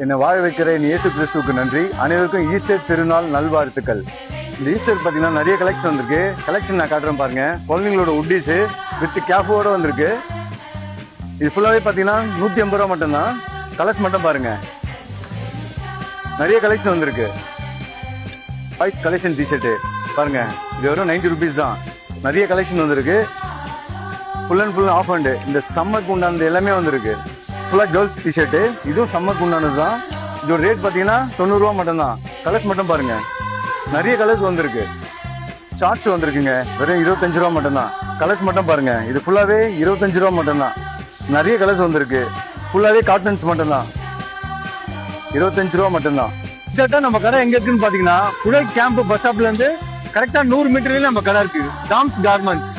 என்னை வாழ வைக்கிற என் இயேசு கிறிஸ்துவுக்கு நன்றி. அனைவருக்கும் ஈஸ்டர் திருநாள் நல்வாழ்த்துக்கள். இந்த ஈஸ்டர் பார்த்தீங்கன்னா நிறைய கலெக்ஷன் வந்திருக்கு. கலெக்ஷன் நான் காட்டுறேன் பாருங்க. குழந்தைங்களோட உட்டீஸு வித் கேஃபோட வந்திருக்கு. இது ஃபுல்லாகவே பார்த்தீங்கன்னா 150 ரூபா மட்டும்தான். கலர்ஸ் மட்டும் பாருங்க. நிறைய கலெக்ஷன் வந்திருக்கு. பாய்ஸ் கலெக்ஷன் டிஷர்ட்டு பாருங்க. இது வெறும் 90 ருபீஸ் தான். நிறைய கலெக்ஷன் வந்திருக்கு. Full and full of hand. இந்த சம்மருக்கு உண்டானது எல்லாமே வந்திருக்கு. ஃபுல்லாக கேர்ள்ஸ் டிஷர்ட்டு. இதுவும் சம்மருக்கு உண்டானது தான். இதோட ரேட் பார்த்தீங்கன்னா 90 ரூபா மட்டும்தான். கலர்ஸ் மட்டும் பாருங்க. நிறைய கலர்ஸ் வந்திருக்கு. ஷார்ட்ஸ் வந்திருக்குங்க. வெறும் 25 ரூபா மட்டும்தான். கலர்ஸ் மட்டும் பாருங்க. இது ஃபுல்லாகவே 25 ரூபா மட்டும்தான். நிறைய கலர்ஸ் வந்திருக்கு. ஃபுல்லாகவே காட்டன்ஸ் மட்டும்தான். 25 ரூபா மட்டும்தான். எக்ஸாக்டாக நம்ம கடை எங்கே இருக்குன்னு பார்த்தீங்கன்னா புழை கேம்ப் பஸ் ஸ்டாப்லேருந்து கரெக்டாக 100 மீட்டர்லேயே நம்ம கடை இருக்குது. Tom's garments.